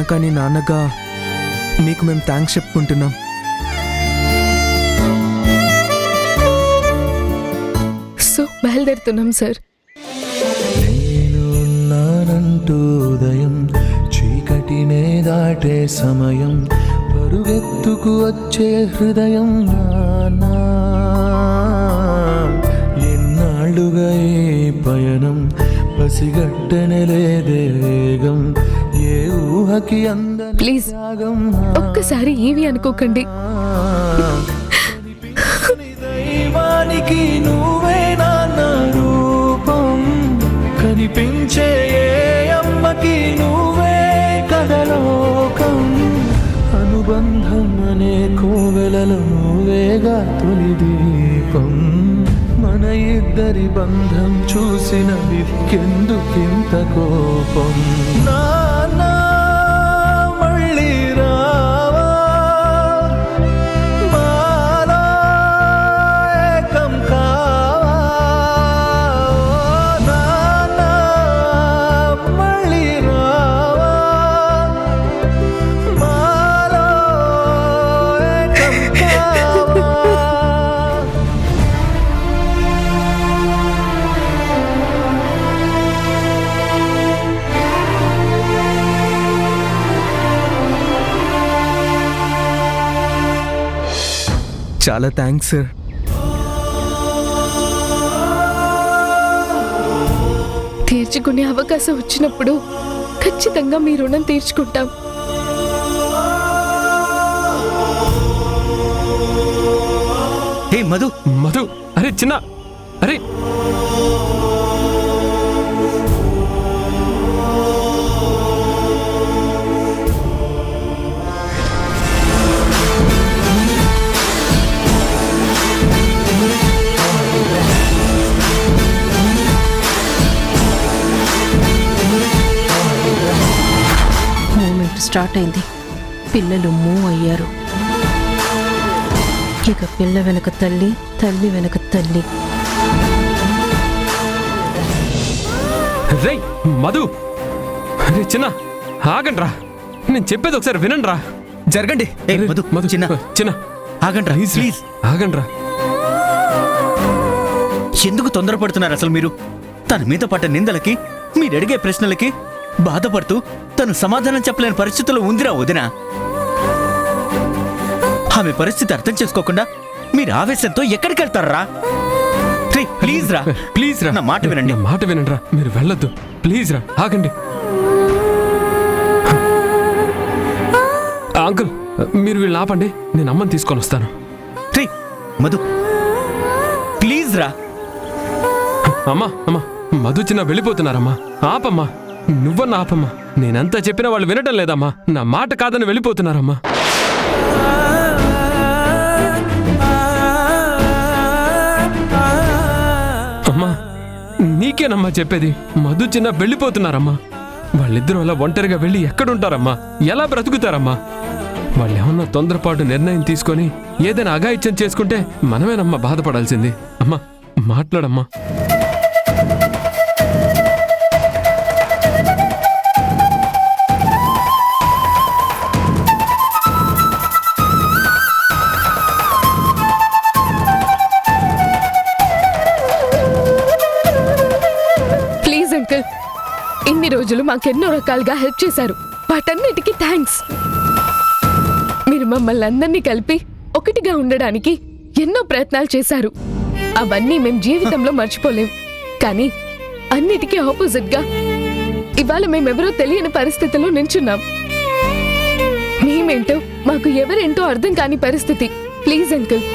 కానీ నాన్నగా మీకు మేము థ్యాంక్స్ చెప్పుకుంటున్నాం. సో బయలుదేరుతున్నాం సార్. నేనున్నానంటూ ఉదయం చీకటినే దాటే సమయం పరుగెత్తుకు వచ్చే హృదయం నానా ఎన్నాళ్ళుగా ఈ పయనం పసిగట్టనే లేదే వేగం ఏ ఊహకి అందని ప్లీజ్ ఒక్కసారి ఏవి అనుకోకండి. దైవానికి నువ్వే నాన్న రూపం కనిపించే ఏ అమ్మకి నువ్వే కథలోకం అనుబంధం అనే కోవెలలో నువ్వేగా తొలి దీపం మన ఇద్దరి బంధం చూసిన వికెందుకింత కోపం నాన్నా మళ్ళీ రావా మాలా ఏకం కావా నాన్నా మళ్ళీ రావా మాలా ఏకం కావా. చాలా థ్యాంక్స్ సార్. తీర్చుకునే అవకాశం వచ్చినప్పుడు ఖచ్చితంగా మీ రుణం తీర్చుకుంటాం. హే మధు, మధు, అరే చిన్న, అరే మూమెంట్ స్టార్ట్ అయింది. పిల్లలు మూవ్ అయ్యారు. ఇక పిల్ల వెనక తల్లి, తల్లి వెనక తల్లి. రేయ్ మధు, అరే చిన్న ఆగండ్రా, నేను చెప్పేది ఒకసారి వినండ్రా. జరగండి. ఏ మధు, మధు చిన్న చిన్న ఆగండ్రా ప్లీజ్. ఆగండ్రా. ఎందుకు తొందరపడుతున్నారు అసలు మీరు? తన మీద పడ్డ నిందలకి, మీరు అడిగే ప్రశ్నలకి బాధపడుతూ తను సమాధానం చెప్పలేని పరిస్థితుల్లో ఉందిరా వదినా. ఆమె పరిస్థితి అర్థం చేసుకోకుండా మీరు ఆవేశంతో ఎక్కడికి వెళ్తారా? ప్లీజ్ రా, ప్లీజ్ రా, నా మాట వినండి. నా మాట వినండిరా, మీరు వెళ్ళొద్దు. ప్లీజ్ రా, ఆగండి. అంకుల్, మీరు వీళ్ళు ఆపండి, నేను అమ్మని తీసుకొని వస్తాను. మధు ప్లీజ్ రా. అమ్మా అమ్మా, మధు చిన్న వెళ్ళిపోతున్నారమ్మా, ఆపమ్మా, నువ్వన్నా ఆపమ్మా. నేనంతా చెప్పినా వాళ్ళు వినటం లేదమ్మా, నా మాట కాదని వెళ్ళిపోతున్నారమ్మా. అమ్మా నీకేనమ్మా చెప్పేది, మధు చిన్న వెళ్ళిపోతున్నారమ్మా. వాళ్ళిద్దరూ అలా ఒంటరిగా వెళ్ళి ఎక్కడుంటారమ్మా, ఎలా బ్రతుకుతారమ్మా? వాళ్ళేమన్నా తొందరపాటు నిర్ణయం తీసుకొని ఏదైనా అఘాయిత్యం చేసుకుంటే మనమేనమ్మా బాధపడాల్సింది. అమ్మా మాట్లాడమ్మా. ప్లీజ్ అంకుల్, ఇన్ని రోజులు మాకెన్నో రకాలుగా హెల్ప్ చేశారు, వాటన్నిటికీ థ్యాంక్స్. మీరు మమ్మల్ని అందరినీ కలిపి ఒకటిగా ఉండడానికి ఎన్నో ప్రయత్నాలు చేశారు. అవన్నీ మేం జీవితంలో మర్చిపోలేం. కానీ అన్నిటికీ ఆపోజిట్ గా ఇవాళ మేమెవరో తెలియని పరిస్థితిలో నించున్నాం. మేమేంటో మాకు ఎవరేంటో అర్థం కాని పరిస్థితి. ప్లీజ్ అంకుల్,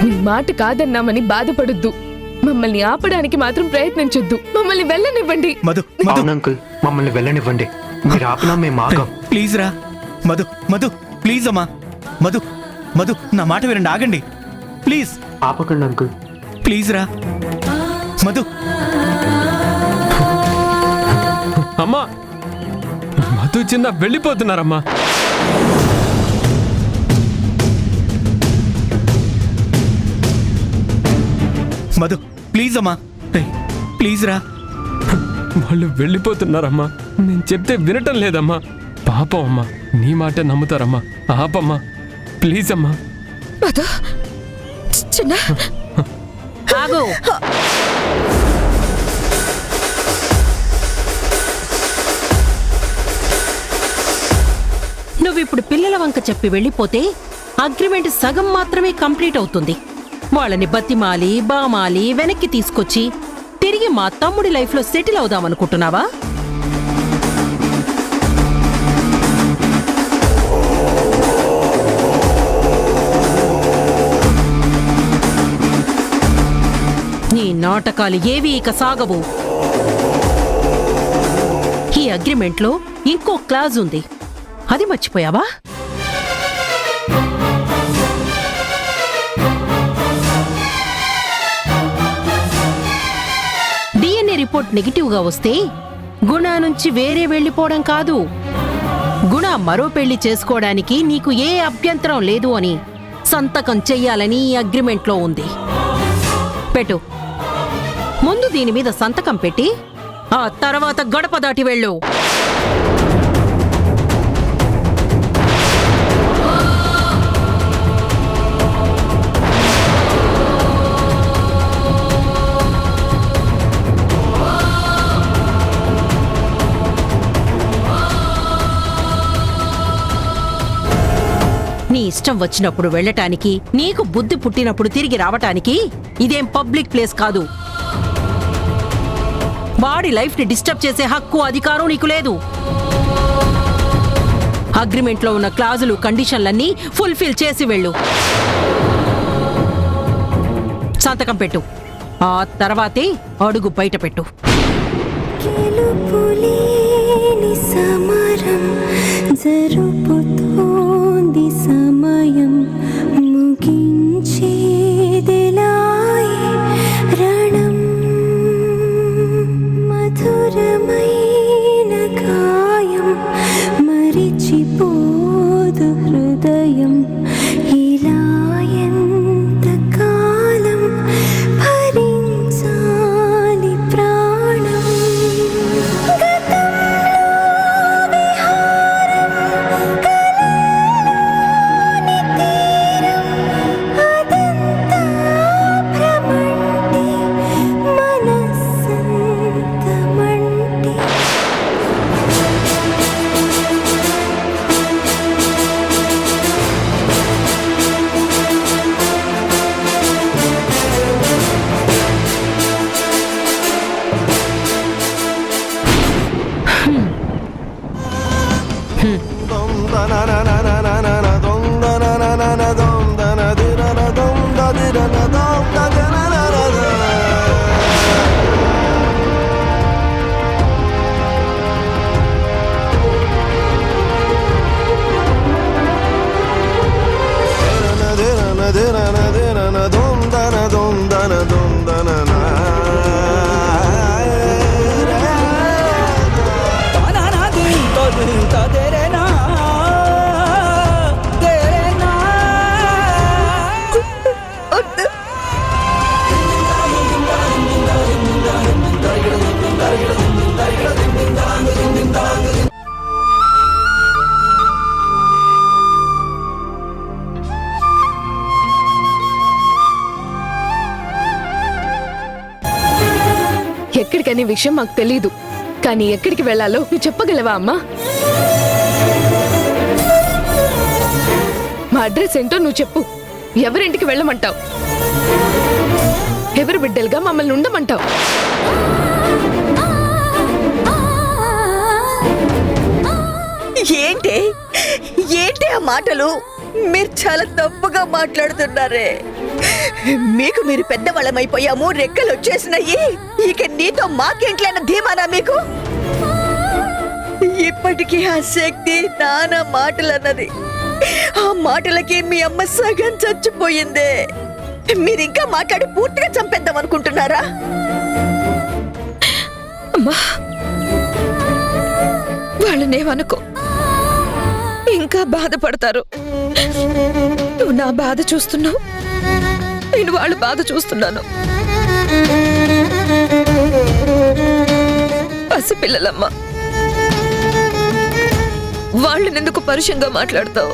మీ మాట కాదన్నామని బాధపడొద్దు. మమ్మల్ని ఆపడానికి మాత్రం ప్రయత్నించొద్దు. మమ్మల్ని వెళ్ళనివ్వండి. మధు అంకుల్, మమ్మల్ని వెళ్ళనివ్వండి. మీరు ఆపినా మేము ఆగం. ప్లీజ్ రా. మధు మధు ప్లీజ్ అమ్మా. మధు మధు నా మాట వినండి, ఆగండి ప్లీజ్. ఆపకండి అంకుల్. ప్లీజ్ రా మధు. అమ్మా, మధు చిన్న వెళ్ళిపోతున్నారమ్మా. మధు ప్లీజ్ అమ్మా, ప్లీజ్ రా. వాళ్ళు వెళ్ళిపోతున్నారమ్మా, నేను చెప్తే వినటం లేదమ్మా. ఆపమ్మా, నీ మాట నమ్ముతారమ్మా. ఆపమ్మా ప్లీజ్ అమ్మా. మధు చిన్న ఆగు. నువ్విప్పుడు పిల్లల వంక చెప్పి వెళ్ళిపోతే అగ్రిమెంట్ సగం మాత్రమే కంప్లీట్ అవుతుంది. వాళ్ళని బతిమాలి బామాలి వెనక్కి తీసుకొచ్చి తిరిగి మా తమ్ముడి లైఫ్లో సెటిల్ అవుదామనుకుంటున్నావా? నీ నాటకాలు ఏవి ఇక సాగవు. ఈ అగ్రిమెంట్లో ఇంకో క్లాజ్ ఉంది, అది మర్చిపోయావా? డిఎన్ఏ రిపోర్ట్ నెగిటివ్గా వస్తే గుణ నుంచి వేరే వెళ్ళిపోవడం కాదు, గుణ మరో పెళ్లి చేసుకోవడానికి నీకు ఏ అభ్యంతరం లేదు అని సంతకం చెయ్యాలని ఈ అగ్రిమెంట్లో ఉంది. పెట్టు. ముందు దీని మీద సంతకం పెట్టి ఆ తర్వాత గడప దాటి వెళ్ళు. నీ ఇష్టం వచ్చినప్పుడు వెళ్ళటానికి, నీకు బుద్ధి పుట్టినప్పుడు తిరిగి రావటానికి ఇదేం పబ్లిక్ ప్లేస్ కాదు. వాడి లైఫ్ ని డిస్టర్బ్ చేసే హక్కు, అధికారం నీకు లేదు. అగ్రిమెంట్లో ఉన్న క్లాజులు, కండిషన్లన్నీ ఫుల్ఫిల్ చేసి వెళ్ళు. సంతకం పెట్టు. ఆ తర్వాతే అడుగు బయట పెట్టు. గెలుపులేని సమరం జరుపుతోంది సమయం, ముగించేదెలాయే రణం, మధురమైన గాయం మరిచిపోదు హృదయం, ఇలా ఎంతకాలం భరించాలి ప్రాణం. ఎక్కడికనే విషయం మాకు తెలీదు, కానీ ఎక్కడికి వెళ్ళాలో నువ్వు చెప్పగలవా అమ్మా? మా అడ్రస్ ఏంటో నువ్వు చెప్పు. ఎవరింటికి వెళ్ళమంటావు? ఎవరు బిడ్డలుగా మమ్మల్ని ఉండమంటావు? ఏంటి ఏంటి ఆ మాటలు? మీరు చాలా తప్పుగా మాట్లాడుతున్నారే. మీకు మీరు పెద్దవాళ్ళమైపోయాము, రెక్కలు వచ్చేసినాయి, ఇక నీతో మాకేంట్లైనా ధీమానా మీకు? ఇప్పటికీ ఆ శక్తి నానా మాటలన్నది. ఆ మాటలకి మీ అమ్మ సగం చచ్చిపోయిందే. మీరింకా మాట్లాడి పూర్తిగా చంపేద్దాం అనుకుంటున్నారా? అమ్మా, వాళ్ళనేమనుకో, ఇంకా బాధపడతారు. నువ్వు నా బాధ చూస్తున్నావు, నేను వాళ్ళ బాధ చూస్తున్నాను. పసిపిల్లలమ్మ, వాళ్ళనెందుకు పరుషంగా మాట్లాడతావు?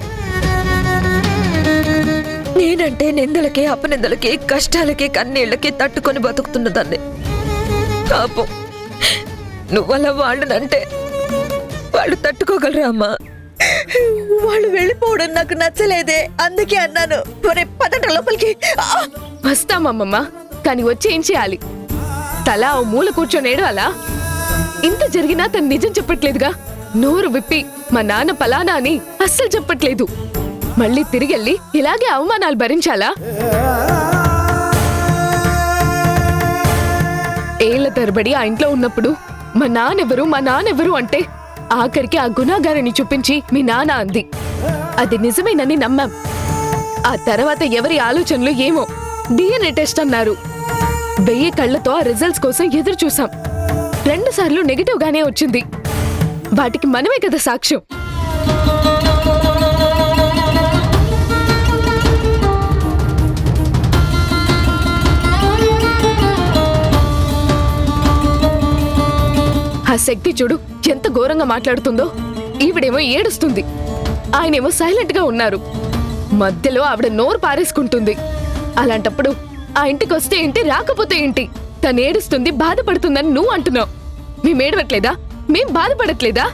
నేనంటే నిందలకి, అపనిందలకి, కష్టాలకి, కన్నీళ్ళకి తట్టుకొని బతుకుతున్నదాన్ని. పాపం నువ్వలా వాళ్ళనంటే వాళ్ళు తట్టుకోగలరా అమ్మా? వాళ్ళు వెళ్ళిపోవడం నాకు నచ్చలేదే, అందుకే అన్నాను. పదంట లోపలికి. వస్తామమ్మమ్మ, కానీ వచ్చి ఏం చేయాలి? తల ఓ మూల కూర్చొనేడు అలా? ఇంత జరిగినా తను నిజం చెప్పట్లేదుగా. నోరు విప్పి మా నాన్న పలానా అని అస్సలు చెప్పట్లేదు. మళ్ళీ తిరిగెళ్ళి ఇలాగే అవమానాలు భరించాలా? ఏళ్ల తరబడి ఆ ఇంట్లో ఉన్నప్పుడు మా నాన్నెవరు అంటే ఆఖరికి ఆ గుణాగారిని చూపించి మీ నాన్న అంది. అది నిజమేనని నమ్మాం. ఆ తర్వాత ఎవరి ఆలోచనలు ఏమో DNA టెస్ట్ అన్నారు. 1000 కళ్లతో ఆ రిజల్ట్స్ కోసం ఎదురు చూసాం. 2 సార్లు నెగిటివ్ గానే వచ్చింది. వాటికి మనమే కదా సాక్ష్యం. ఆ శక్తి చూడు ఎంత ఘోరంగా మాట్లాడుతుందో. ఈవిడేమో ఏడుస్తుంది, ఆయనేమో సైలెంట్ గా ఉన్నారు. మధ్యలో ఆవిడ నోరు పారేసుకుంటుంది. అలాంటప్పుడు ఆ ఇంటికి వస్తే ఏంటి, రాకపోతే ఏంటి? తను ఏడుస్తుంది, బాధపడుతుందని నువ్వు అంటున్నావు. మేము ఏడవట్లేదా? మేం బాధపడట్లేదా?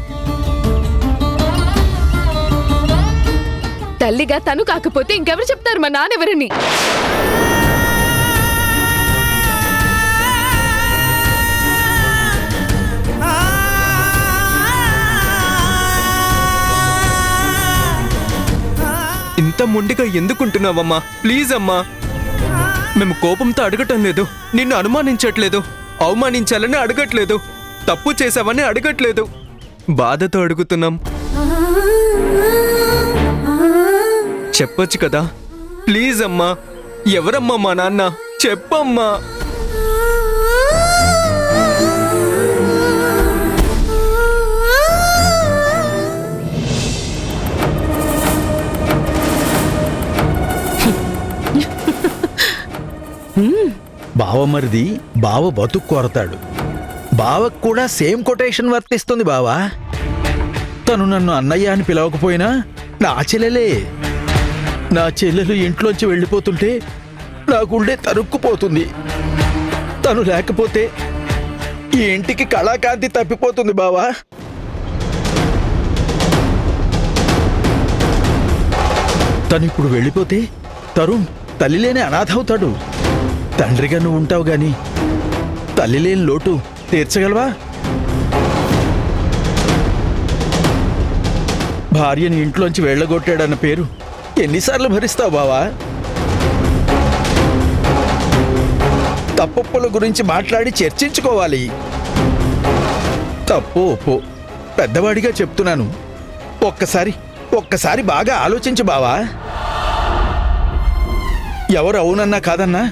తల్లిగా తను కాకపోతే ఇంకెవరు చెప్తారు మా నాన్నెవరని? ఇంత మొండిగా ఎందుకుంటున్నావమ్మా? ప్లీజ్ అమ్మా, మేము కోపంతో అడగటం లేదు, నిన్ను అనుమానించట్లేదు, అవమానించాలని అడగట్లేదు, తప్పు చేసావని అడగట్లేదు, బాధతో అడుగుతున్నాం. చెప్పొచ్చు కదా. ప్లీజ్ అమ్మా, ఎవరమ్మా మా నాన్న? చెప్పమ్మా. బావమరిది బావ బతుకు కోరతాడు. బావకు కూడా సేమ్ కొటేషన్ వర్తిస్తుంది బావా. తను నన్ను అన్నయ్య అని పిలవకపోయినా నా చెల్లెలే. నా చెల్లెలు ఇంట్లోంచి వెళ్ళిపోతుంటే నా గుండె తరుక్కుపోతుంది. తను లేకపోతే ఈ ఇంటికి కళాకాంతి తప్పిపోతుంది బావా. తను ఇప్పుడు వెళ్ళిపోతే తరుణ్ తల్లి లేని అనాథ అవుతాడు. తండ్రిగా నువ్వు ఉంటావు గాని తల్లి లేని లోటు తీర్చగలవా? భార్యని ఇంట్లోంచి వెళ్ళగొట్టాడన్న పేరు ఎన్నిసార్లు భరిస్తావు బావా? తప్పొప్పుల గురించి మాట్లాడి చర్చించుకోవాలి. తప్పు ఒప్పు పెద్దవాడిగా చెప్తున్నాను. ఒక్కసారి బాగా ఆలోచించు బావా. ఎవరు అవునన్నా కాదన్నా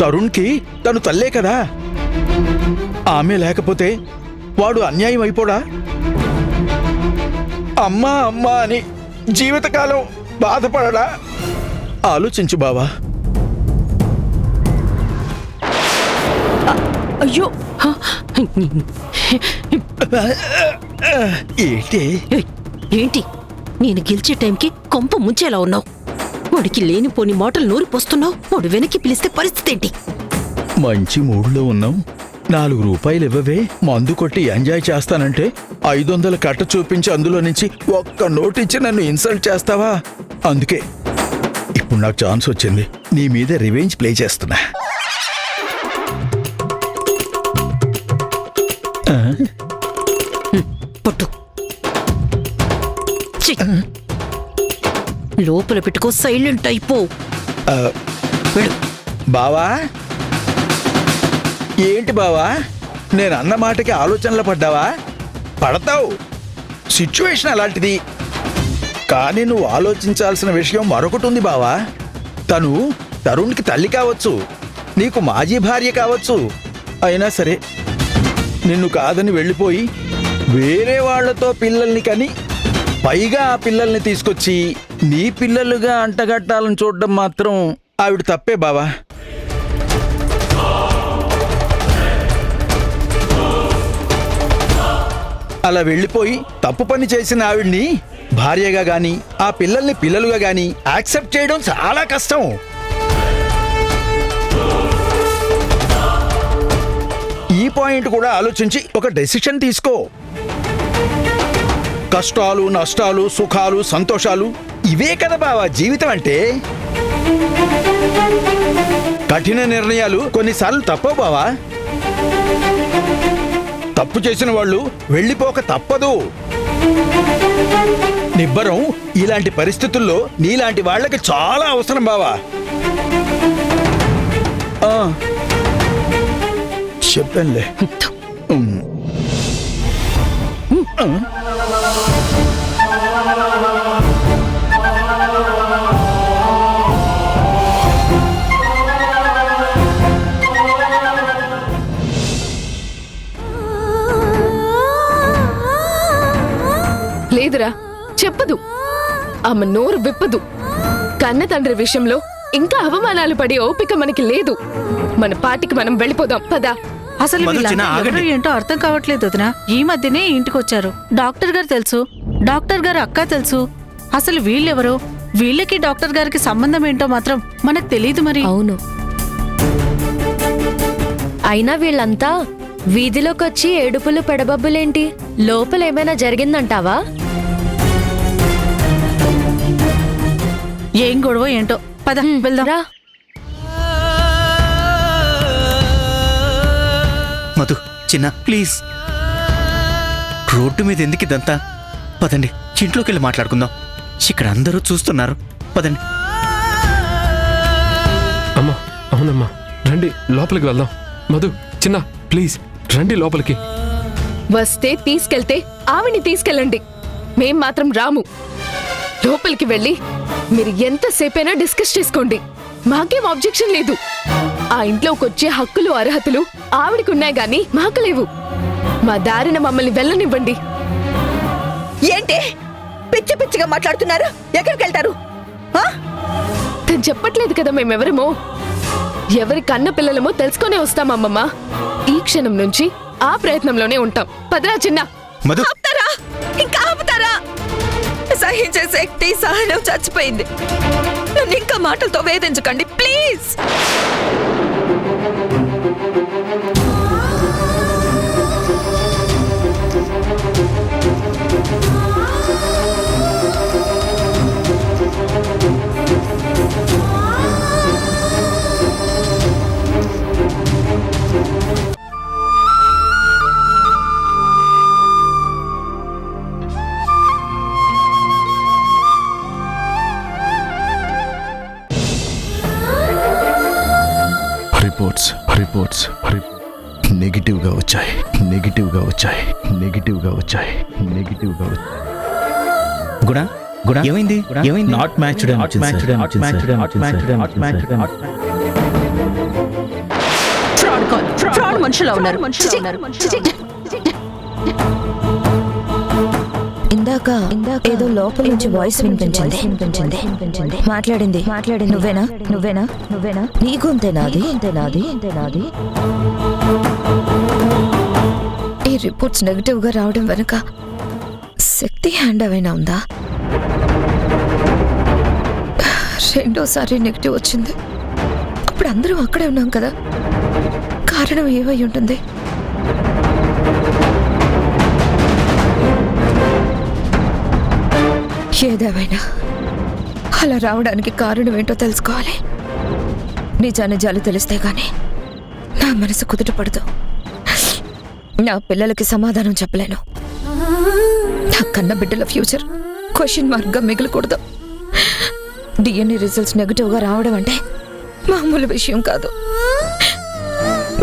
తరుణ్కి తను తల్లే కదా. ఆమె లేకపోతే వాడు అన్యాయం అయిపోడా? అమ్మా అమ్మా అని జీవితకాలం బాధపడడా? ఆలోచించు బావా. అయ్యో ఏంటి ఏంటి నేను గెలిచే టైంకి కొంప ముంచేలా ఉన్నావు. వాడికి లేనిపోని మాటలు నూరి పోస్తున్నావు. వాడు వెనక్కి పిలిస్తే పరిస్థితి ఏంటి? మంచి మూడ్లో ఉన్నాం. 4 రూపాయలు ఇవ్వవే, మందు కొట్టి ఎంజాయ్ చేస్తానంటే 500 కట్ట చూపించి అందులో నుంచి ఒక్క నోటిచ్చి నన్ను ఇన్సల్ట్ చేస్తావా? అందుకే ఇప్పుడు నాకు ఛాన్స్ వచ్చింది. నీ మీద రివెంజ్ ప్లే చేస్తున్నా. పట్టు లోపల పెట్టుకో, సైలెంట్ అయిపో. బావా ఏంటి బావా, నేను అన్న మాటకి ఆలోచనలు పడ్డావా? పడతావు, సిచ్యువేషన్ అలాంటిది. కానీ నువ్వు ఆలోచించాల్సిన విషయం మరొకటి ఉంది బావా. తను తరుణ్కి తల్లి కావచ్చు, నీకు మాజీ భార్య కావచ్చు. అయినా సరే నిన్ను కాదని వెళ్ళిపోయి వేరే వాళ్లతో పిల్లల్ని కని పైగా ఆ పిల్లల్ని తీసుకొచ్చి నీ పిల్లలుగా అంటగట్టాలని చూడడం మాత్రం ఆవిడ తప్పే బావా. అలా వెళ్ళిపోయి తప్పు పని చేసిన ఆవిడ్ని భార్యగా గాని ఆ పిల్లల్ని పిల్లలుగా గాని యాక్సెప్ట్ చేయడం చాలా కష్టం. ఈ పాయింట్ కూడా ఆలోచించి ఒక డెసిషన్ తీసుకో. కష్టాలు, నష్టాలు, సుఖాలు, సంతోషాలు ఇవే కదా బావా జీవితం అంటే. కఠిన నిర్ణయాలు కొన్నిసార్లు తప్పవు బావా. తప్పు చేసిన వాళ్ళు వెళ్ళిపోక తప్పదు. నిబ్బరం ఇలాంటి పరిస్థితుల్లో నీలాంటి వాళ్ళకి చాలా అవసరం బావా. చెప్పంలే. లేదురా, చెప్పదు. ఆమె నోరు విప్పదు. కన్న తండ్రి విషయంలో ఇంకా అవమానాలు పడే ఓపిక మనకి లేదు. మన పాటికి మనం వెళ్ళిపోదాం పదా. అసలు వీళ్ళంతా ఎవరో ఏంటో అర్థం కావట్లేదు వదినా. ఈ మధ్యనే ఇంటికొచ్చారు. డాక్టర్ గారు తెలుసు, డాక్టర్ గారు అక్క తెలుసు. అసలు వీళ్ళెవరో, వీళ్ళకి డాక్టర్ గారికి సంబంధం ఏంటో మాత్రం మనకు తెలియదు మరి. అవును, అయినా వీళ్ళంతా వీధిలోకి వచ్చి ఏడుపులు పెడబబ్బులేంటి? లోపల ఏమైనా జరిగిందంటావా? ఏం గొడవ ఏంటో, పద వెళ్దాం. రా. మధు, చిన్న ప్లీజ్. రోడ్డు మీద ఎందుకు ఇదంతా? పదండి, ఇంట్లోకి వెళ్ళి మాట్లాడుకుందాం. ఇక్కడ అందరూ చూస్తున్నారు. పదండి. అమ్మా, అవునమ్మా, రండి లోపలికి వెళ్దాం. మధు, చిన్న ప్లీజ్ రండి లోపలికి. వస్తే తీసుకెళ్తే ఆవిని తీసుకెళ్ళండి. మేం మాత్రం రాము. లోపలికి వెళ్ళి మీరు ఎంతసేపైనా డిస్కస్ చేసుకోండి. మాకేం ఆబ్జెక్షన్ లేదు. ఆ ఇంట్లోకి వచ్చే హక్కులు, అర్హతలు ఆవిడికున్నాయి గాని మాకు లేవు. మా దారిన మమ్మల్ని వెళ్ళనివ్వండి. ఏంటి పిచ్చి పిచ్చిగా మాట్లాడుతున్నారు? ఎక్కడికి వెళ్తారు? తను చెప్పట్లేదు కదా మేమెవరమో. ఎవరి కన్న పిల్లలమో తెలుసుకునే వస్తామమ్మమ్మ. ఈ క్షణం నుంచి ఆ ప్రయత్నంలోనే ఉంటాం. పదరా చిన్న. మధు, ఆపుతారా? ఇంకా ఆపుతారా? సహించే శక్తి, సహనం చచ్చిపోయింది. నన్ను ఇంకా మాటలతో వేధించకండి ప్లీజ్. రిపోర్ట్స్ నెగిటివ్గా వచ్చాయి. గుణ గుణ ఏమైంది? ఏమైంది? నాట్ మ్యాచ్డ్ ఫ్రాడ్ మనుషులు ఉన్నారు. ఇందాక ఏదో లోపల నుంచి వాయిస్ వినిపించింది. మాట్లాడింది నువ్వేనా? నీ గొంతేనాది? ఈ రిపోర్ట్స్ నెగటివ్ గా రావడం వెనుక శక్తి హ్యాండ్ ఏమైనా ఉందా? రెండోసారి నెగటివ్ వచ్చింది. అప్పుడు అందరూ అక్కడే ఉన్నాం కదా. కారణం ఏమై ఉంటుంది? ఏదేమైనా అలా రావడానికి కారణం ఏంటో తెలుసుకోవాలి. నిజాన్ని జాలి తెలిస్తే గాని నా మనసు కుదుటపడదు. నా పిల్లలకి సమాధానం చెప్పలేను. నా కన్న బిడ్డల ఫ్యూచర్ క్వశ్చన్ మార్క్ గా మిగలకూడదు. డిఎన్ఏ రిజల్ట్స్ నెగటివ్ గా రావడం అంటే మామూలు విషయం కాదు.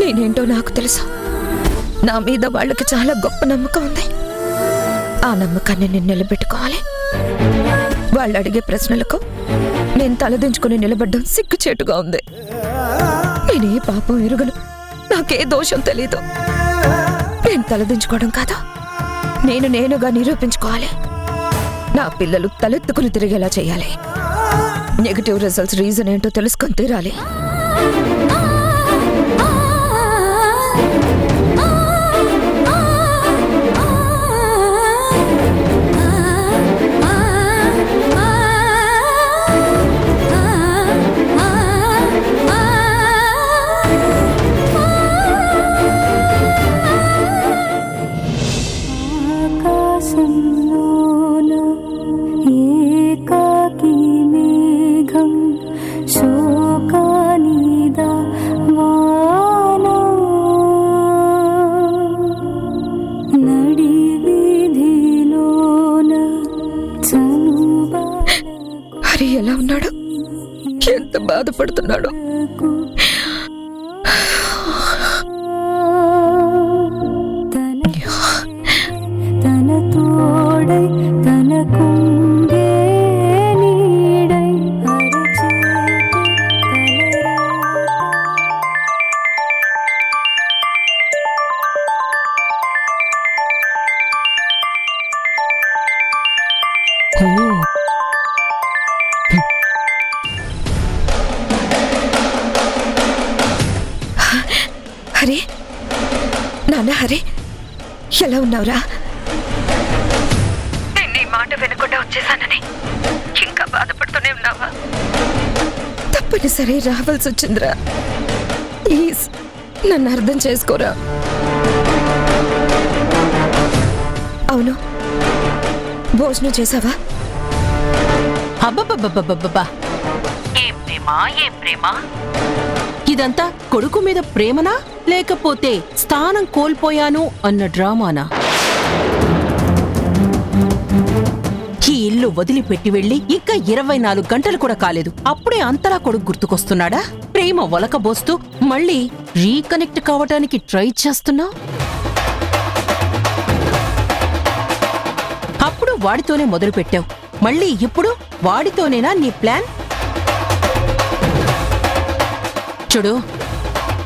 నేనేంటో నాకు తెలుసు. నా మీద వాళ్ళకి చాలా గొప్ప నమ్మకం ఉంది. ఆ నమ్మకాన్ని నేను నిలబెట్టుకోవాలి. వాళ్ళు అడిగే ప్రశ్నలకు నేను తలదించుకుని నిలబడ్డం సిగ్గుచేటుగా ఉంది. నేనే పాపం ఎరుగను. నాకే దోషం తెలీదు. నేను తలదించుకోవడం కాదు, నేనుగా నిరూపించుకోవాలి. నా పిల్లలు తలెత్తుకుని తిరిగేలా చేయాలి. నెగటివ్ రిజల్ట్స్ రీజన్ ఏంటో తెలుసుకొని తీరాలి. బాధపడుతున్నాడు, ఎంత బాధపడుతున్నాడు. తన తోడై తన కుంగే నీడై అరచేతి హరి, నాన్న హరి, ఎలా ఉన్నావురా? నీ మాట వినకుండా వచ్చేసానని ఇంకా బాధపడుతూనే ఉన్నావా? తప్పనిసరి రావాల్సి వచ్చిందిరా. ప్లీజ్ నన్ను అర్థం చేసుకోరా. అవును, భోజనం చేసావా? అబ్బబ్బబ్బబ్బబ్బబ్బా! ఏం ప్రేమ ఇదంతా కొడుకు మీద ప్రేమనా లేకపోతే స్థానం కోల్పోయాను అన్న డ్రామానా? ఈ ఇల్లు వదిలిపెట్టి వెళ్ళి ఇంకా 24 గంటలు కూడా కాలేదు, అప్పుడే అంతలా కొడుకు గుర్తుకొస్తున్నాడా? ప్రేమ ఒలకబోస్తూ మళ్ళీ రీకనెక్ట్ కావటానికి ట్రై చేస్తున్నా? అప్పుడు వాడితోనే మొదలు పెట్టావు, మళ్ళీ ఇప్పుడు వాడితోనేనా నీ ప్లాన్? చూడు,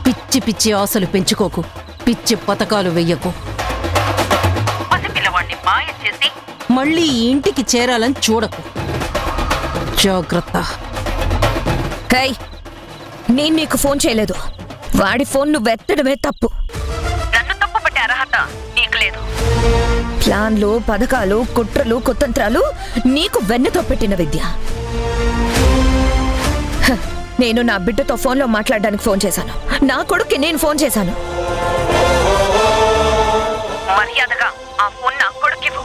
పిచ్చి పిచ్చి ఆశలు పెంచుకోకు, పిచ్చి పథకాలు వెయ్యకు. పసిపిల్లవాణ్ణి మాయ చేసి మళ్ళీ ఈ ఇంటికి చేరాలని చూడకు. జాగ్రత్త. కై, నేను నీకు ఫోన్ చేయలేదు. వాడి ఫోన్ నువ్వు ఎత్తడమే తప్పు. నన్ను తప్పుపట్టే అర్హత నీకు లేదు. ప్లాన్లు, పథకాలు, కుట్రలు, కుతంత్రాలు నీకు వెన్నతో పెట్టిన విద్య. హ, నేను నా బిడ్డతో ఫోన్లో మాట్లాడడానికి ఫోన్ చేశాను. నా కొడుక్కి నేను ఫోన్ చేశాను. మర్యాదగా ఆ ఫోన్ నా కొడుకివ్వు.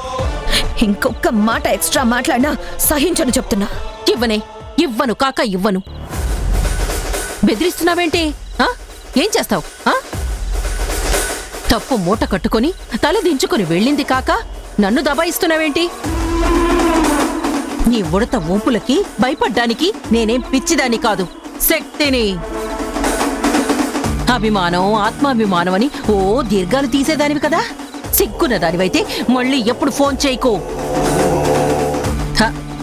ఇంకొక మాట ఎక్స్ట్రా మాట్లాడినా సహించను చెప్తున్నా. ఇవ్వను కాక ఇవ్వను. బెదిరిస్తున్నావేంటి? ఏం చేస్తావు? తప్పు మూట కట్టుకొని తల దించుకొని వెళ్ళింది కాక నన్ను దబాయిస్తున్నావేంటి? నీ ఉడత ఊపులకి భయపడ్డానికి నేనేం పిచ్చిదాన్ని కాదు, శక్తిని. అభిమానం, ఆత్మాభిమానం అని ఓ దీర్ఘాలు తీసేదానివి కదా. సిగ్గున్న దానివైతే మళ్ళీ ఎప్పుడు ఫోన్ చేయకు.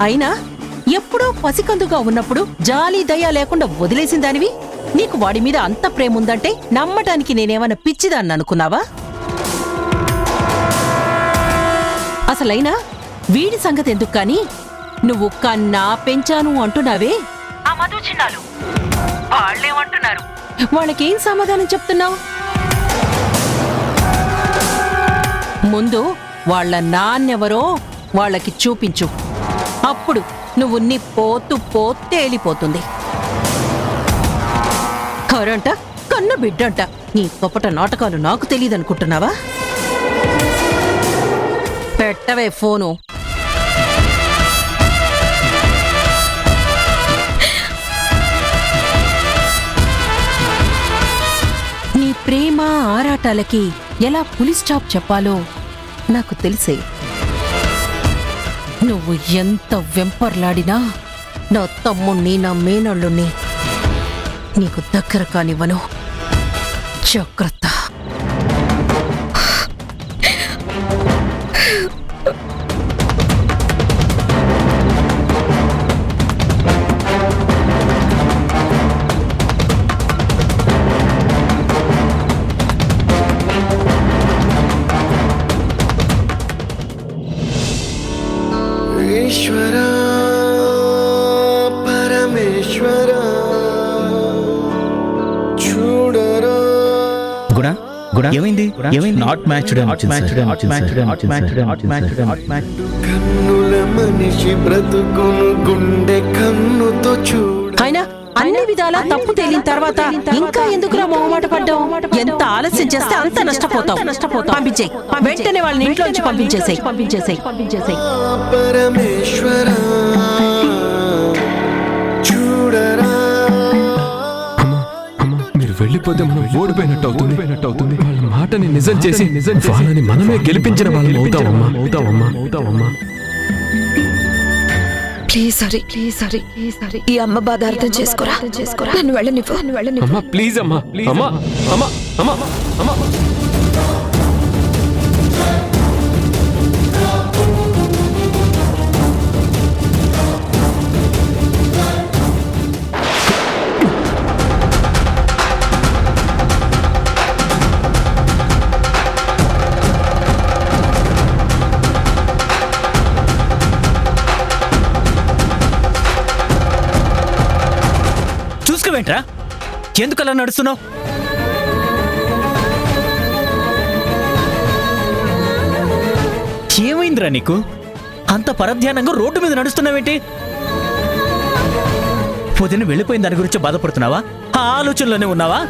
అయినా ఎప్పుడో పసికందుగా ఉన్నప్పుడు జాలి దయ లేకుండా వదిలేసిన దానివి. నీకు వాడి మీద అంత ప్రేమ ఉందంటే నమ్మటానికి నేనేమన్నా పిచ్చిదాన్ని అనుకున్నావా? అసలైనా వీడి సంగతి ఎందుకు కాని, నువ్వు కన్నా పెంచాను అంటున్నావే ఆ మధు చిన్నాలు, వాళ్ళేమంటున్నారు? వాళ్ళకేం సమాధానం చెప్తున్నావు? ముందు వాళ్ళ నాన్నెవరో వాళ్ళకి చూపించు, అప్పుడు నువ్వు నీ పోతూ తేలిపోతుంది. కరంట కన్న బిడ్డంట, నీ పొపట నాటకాలు నాకు తెలియదనుకుంటున్నావా? పెట్టవే ఫోను. నీ ప్రేమ ఆరాటాలకి ఎలా పులి స్టాప్ చెప్పాలో నాకు తెలిసే. నువ్వు ఎంత వెంపర్లాడినా నా తమ్ముణ్ణి, నా మేనళ్ళుని నీకు దగ్గర కానివ్వను. జాగ్రత్త. ఈశ్వర పరమేశ్వర చూడరా. ఏమైంది? నాట్ మ్యాచ్డ్ కన్నుల మనిషి బ్రతుకును గుండె కన్నుతో చూడ. అయినా అన్ని విధాలా తప్పు తేలిన తర్వాత ఇంకా ఎందుకురా మొహమాట పడ్డావు? ఎంత ఆలస్యం చేస్తే అంత నష్టపోతావు. పంపించేయ్, వెంటనే వాళ్ళని ఇంట్లోంచి పంపించేసేయ్. పరమేశ్వర చూడరా. మీరు వెళ్ళిపోతే మనం ఓడిపోయినట్టు అవుతుంది. వాళ్ళ మాటని నిజం చేసి వాళ్ళని మనమే గెలిపించిన వాళ్ళం అవుతావమ్మా. ప్లీజ్ సరే ఈ అమ్మ బాధ అర్థం చేసుకోరా నన్ను వెళ్ళనివ్వు అమ్మా ప్లీజ్ అమ్మా అమ్మా అమ్మా అమ్మా అమ్మా చూసుకోవేంట్రా ఎందుకు అలా నడుస్తున్నావు? ఏమైందిరా నీకు? అంత పరధ్యానంగా రోడ్డు మీద నడుస్తున్నావేంటి? పొద్దున్న వెళ్ళిపోయిన దాని గురించి బాధపడుతున్నావా? ఆ ఆలోచనలోనే ఉన్నావా?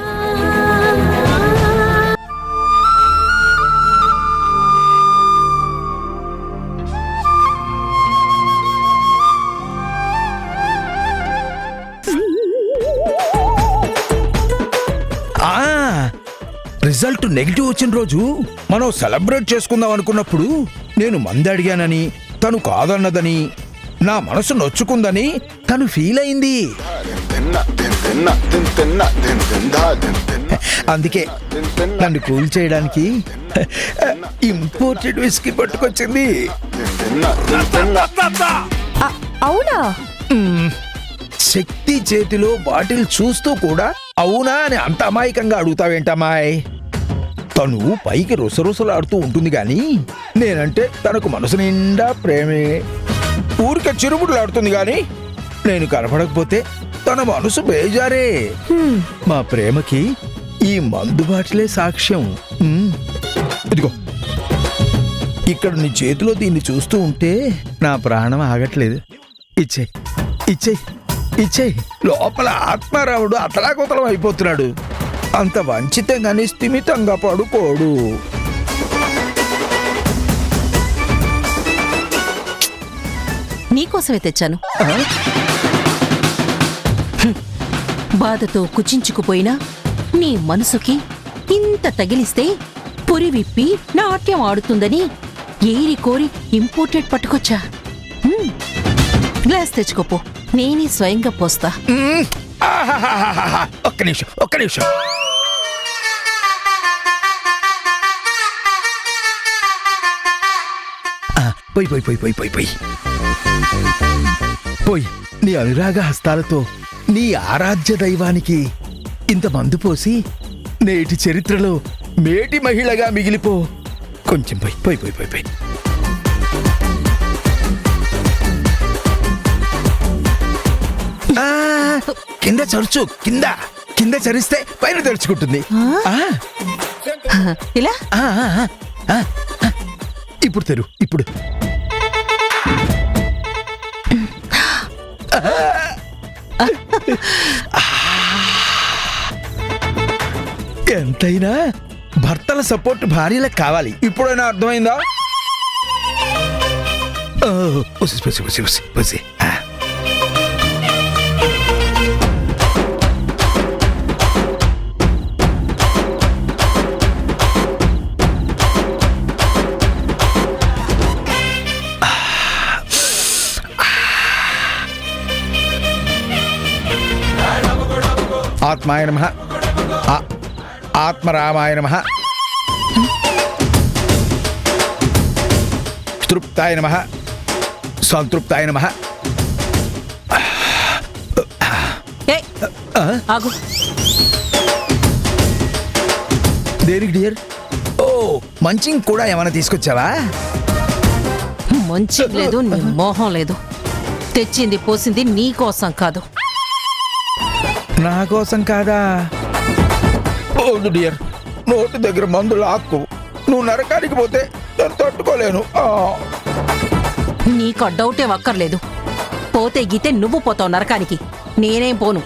రిజల్ట్ నెగిటివ్ వచ్చిన రోజు మనం సెలబ్రేట్ చేసుకుందాం అనుకున్నప్పుడు నేను మంది అడిగానని తను కాదన్నదని నా మనసు నొచ్చుకుందని తను ఫీల్ అయింది. అందుకే నన్ను కూల్ చేయడానికి ఇంపోర్టెడ్ విస్కీ పట్టుకొచ్చింది. అవునా? శక్తి చేతిలో బాటిల్ చూస్తూ కూడా అవునా అని అంత అమాయకంగా అడుగుతావేంటమ్మాయ్? తను పైకి రుసరుసలాడుతూ ఉంటుంది గాని నేనంటే తనకు మనసు నిండా ప్రేమే. ఊరికే చిరుముడులాడుతుంది గాని నేను కనపడకపోతే తన మనసు బేజారే. మా ప్రేమకి ఈ మందు బాటిలే సాక్ష్యం. ఇదిగో ఇక్కడ నీ చేతిలో దీన్ని చూస్తూ ఉంటే నా ప్రాణం ఆగట్లేదు. ఇచ్చే ఇచ్చే ఇచ్చే. లోపల ఆత్మారాముడు అతలాకుతలం అయిపోతున్నాడు. అంత వంచితంగానే స్థిమితంగా పడుకోడు. నీకోసమే తెచ్చాను. బాధతో కుచించుకుపోయినా నీ మనసుకి ఇంత తగిలిస్తే పురి విప్పి నాట్యం ఆడుతుందని ఏరి కోరి ఇంపోర్టెడ్ పట్టుకొచ్చా. గ్లాస్ తెచ్చుకోపో, నేనే స్వయంగా పోస్తా. ఒక్క నిమిషం. పోయి నీ అనురాగ హస్తాలతో నీ ఆరాధ్య దైవానికి ఇంత మందు పోసి నేటి చరిత్రలో మేటి మహిళగా మిగిలిపో. కొంచెం పోయి. కింద చరుచు, కింద చరిస్తే పైన తెరుచుకుంటుంది. ఇలా ఇప్పుడు తెరు. ఇప్పుడు ఎంతైనా భర్తల సపోర్ట్ భార్యలకు కావాలి. ఇప్పుడైనా అర్థమైందా? ఆత్మాయ నమః, ఆత్మరామాయ నమః, తృప్తాయ నమః, సంతృప్తాయ నమః. ఆగు. దేనికి డియర్? ఓ మంచింగ్ కూడా ఏమైనా తీసుకొచ్చావా? మంచి లేదు, నీ మోహం లేదు. తెచ్చింది పోసింది నీ కోసం కాదు. నా కోసం కాదా? ఓదు డియర్, నోటి దగ్గర మందు లాక్కు. నువ్వు నరకానికి పోతే నేను తట్టుకోలేను. నీకు డౌటే వక్కర్లేదు. పోతే గీతే నువ్వు పోతావు నరకానికి, నేనేం పోను.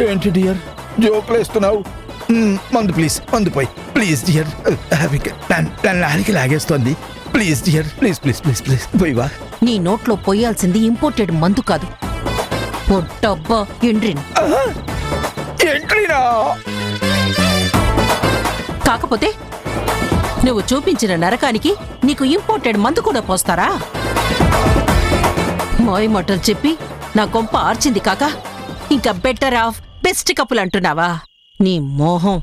ఏంటి డియర్ జోకులు వేస్తున్నావు? మందు ప్లీజ్, మందు పోయి ప్లీజ్ డియర్. నానికి లాగేస్తోంది. ప్లీజ్ డియర్, ప్లీజ్ పోయివా. నీ నోట్లో పోయాల్సింది ఇంపోర్టెడ్ మందు కాదు, ఓ డబ్బా ఎండ్రిన్. ఎంట్రీనా? కాకపోతే నువ్వు చూపించిన నరకానికి నీకు ఇంపోర్టెడ్ మందు కూడా పోస్తారా? మాయ మాటలు చెప్పి నా కొంప ఆర్చింది కాక ఇంకా బెటర్ ఆఫ్ బెస్ట్ కపుల్ అంటున్నావా? నీ మోహం.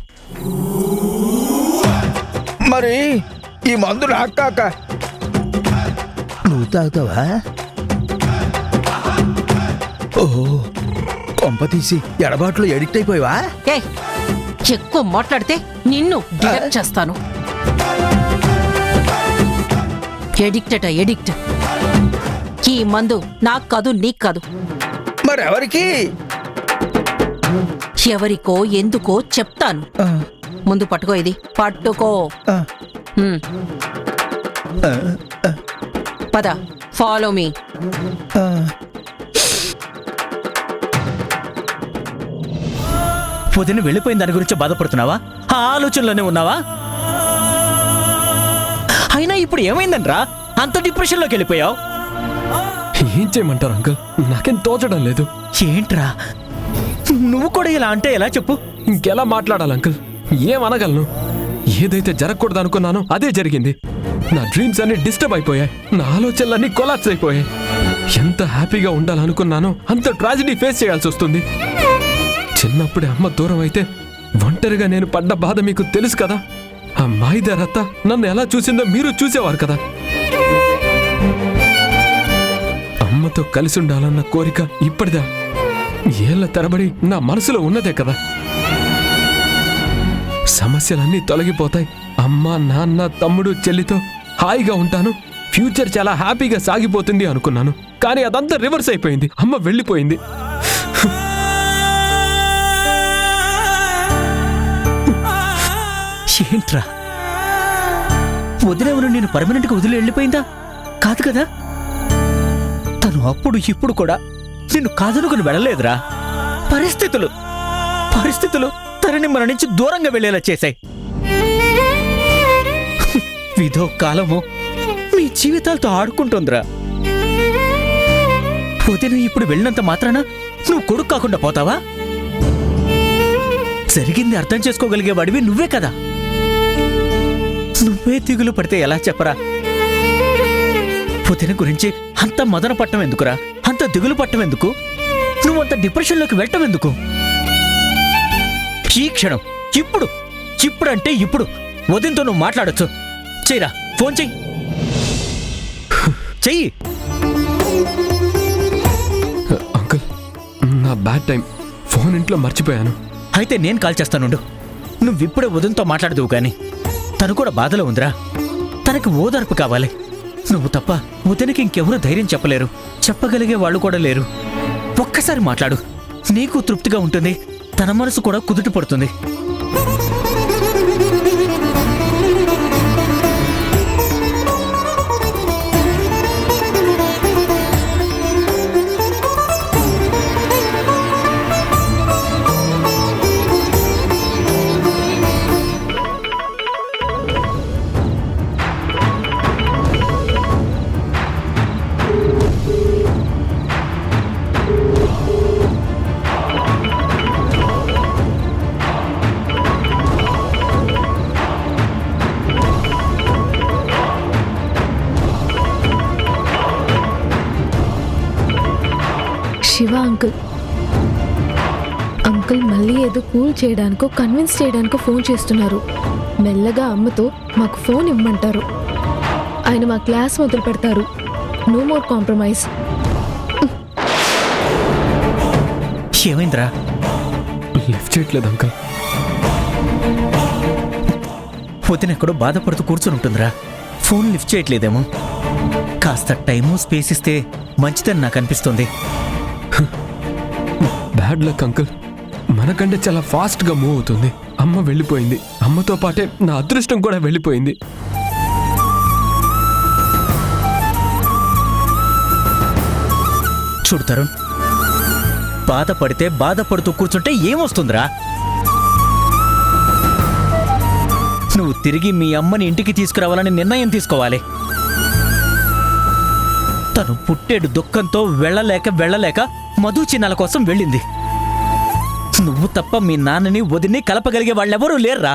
మరి ఈ మందు నాకు కాక నువ్వు తాగుతావా? ఓహో, కొంప తీసి ఎడబాట్లో ఎడిక్ట్ అయిపోయావా? ఏ ఎక్కువ మాట్లాడితే నిన్ను డిడక్ట్ చేస్తాను. ఎడిక్ట్. ఈ మందు నాకు కాదు, నీకు కాదు. మరెవరికి? ఎవరికో ఎందుకో చెప్తాను. ముందు పట్టుకో, ఇది పట్టుకో. పద, ఫాలో మీ. వదిన వెళ్ళిపోయిన దాని గురించి బాధపడుతున్నావా? ఆ ఆలోచనలోనే ఉన్నావా? అయినా ఇప్పుడు ఏమైందనరా అంత డిప్రెషన్లోకి వెళ్ళిపోయావు? ఏం చేయమంటారు అంకుల్? నాకేం తోచడం లేదు. ఏంట్రా నువ్వు కూడా ఇలా అంటే ఎలా చెప్పు? ఇంకెలా మాట్లాడాలి అంకుల్? ఏమనగలను? ఏదైతే జరగకూడదు అనుకున్నానో అదే జరిగింది. నా డ్రీమ్స్ అన్ని డిస్టర్బ్ అయిపోయాయి. నా ఆలోచనలన్నీ కొలాప్స్ అయిపోయాయి. ఎంత హ్యాపీగా ఉండాలనుకున్నానో అంత ట్రాజడీ ఫేస్ చేయాల్సి వస్తుంది. చిన్నప్పుడే అమ్మ దూరం అయితే ఒంటరిగా నేను పడ్డ బాధ మీకు తెలుసు కదా. ఆ మాయిదారత్త నన్ను ఎలా చూసిందో మీరు చూసేవారు కదా. అమ్మతో కలిసి ఉండాలన్న కోరిక ఇప్పటిదా ఏళ్ల తరబడి నా మనసులో ఉన్నదే కదా. సమస్యలన్నీ తొలగిపోతాయి. అమ్మ, నాన్న, తమ్ముడు, చెల్లితో హాయిగా ఉంటాను. ఫ్యూచర్ చాలా హ్యాపీగా సాగిపోతుంది అనుకున్నాను. కానీ అదంతా రివర్స్ అయిపోయింది. అమ్మ వెళ్ళిపోయింది. ఏంట్రా వదిలేవరు నేను పర్మనెంట్గా వదిలి వెళ్ళిపోయిందా? కాదు కదా. తను అప్పుడు ఇప్పుడు కూడా నిన్ను కాదనుకుని వెళ్ళలేదురా. పరిస్థితులు తనని మన నుంచి దూరంగా వెళ్ళేలా చేశాయి. విధో కాలమో మీ జీవితాలతో ఆడుకుంటుందిరా. వదిన ఇప్పుడు వెళ్ళినంత మాత్రాన నువ్వు కొడుకు కాకుండా పోతావా? జరిగింది అర్థం చేసుకోగలిగే వాడివి నువ్వే కదా. నువ్వే దిగులు పడితే ఎలా చెప్పరా? వదిన గురించి అంత మదన పట్టం ఎందుకురా? అంత దిగులు పట్టం ఎందుకు? నువ్వంత డిప్రెషన్లోకి వెళ్ళటం ఎందుకు? ఈ క్షణం ఇప్పుడంటే ఇప్పుడు వదినతో నువ్వు మాట్లాడొచ్చు. చెయ్యిరా, ఫోన్ చెయ్యి. అంకుల్, నా బ్యాడ్ టైం. ఫోన్ ఇంట్లో మర్చిపోయాను. అయితే నేను కాల్ చేస్తానుండు. నువ్విప్పుడే వదినతో మాట్లాడదువు గాని. తను కూడా బాధలో ఉందిరా. తనకి ఓదార్పు కావాలి. నువ్వు తప్ప వదినకి ఇంకెవరూ ధైర్యం చెప్పలేరు. చెప్పగలిగే వాళ్ళు కూడా లేరు. ఒక్కసారి మాట్లాడు, నీకు తృప్తిగా ఉంటుంది. తన మనసు కూడా కుదుట పడుతుంది. శివ అంకుల్ మళ్ళీ ఏదో కూల్ చేయడానికో కన్విన్స్ చేయడానికో ఫోన్ చేస్తున్నారు. మెల్లగా అమ్మతో మాకు ఫోన్ ఇమ్మంటారు. ఆయన మా క్లాస్ మొదలు పెడతారు. No more compromise. ఏమైందిరా? లిఫ్ట్ చేయట్లేదు అంకుల్. వదిన ఎక్కడో బాధపడుతూ కూర్చొని ఉంటుందిరా. ఫోన్ లిఫ్ట్ చేయట్లేదేమో. కాస్త టైము స్పేస్ ఇస్తే మంచిదని నాకు అనిపిస్తుంది. Bad luck uncle. మనకంటే చాలా ఫాస్ట్గా మూవ్ అవుతుంది. అమ్మ వెళ్ళిపోయింది. అమ్మతో పాటే నా అదృష్టం కూడా వెళ్ళిపోయింది. చూడు తరుణ్, బాధపడితే బాధపడుతూ కూర్చుంటే ఏమొస్తుందిరా? నువ్వు తిరిగి మీ అమ్మని ఇంటికి తీసుకురావాలని నిర్ణయం తీసుకోవాలి. తను పుట్టేడు దుఃఖంతో వెళ్ళలేక మధు చిన్నాల కోసం వెళ్ళింది. నువ్వు తప్ప మీ నాన్నని వదిని కలపగలిగే వాళ్ళెవరూ లేర్రా.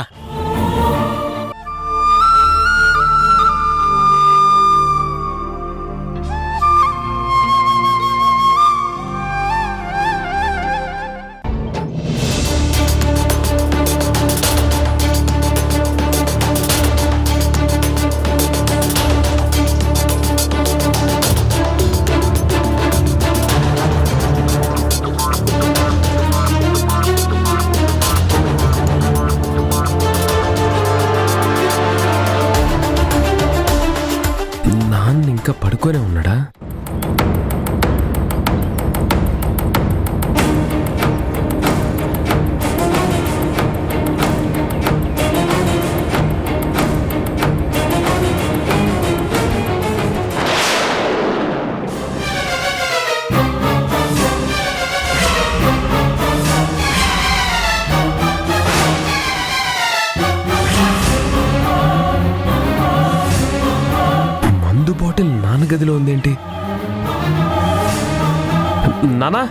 పడుకోనే ఉన్నాడా? మందు బాటిల్ నాన్న గదిలో ఉందేంటి? నానా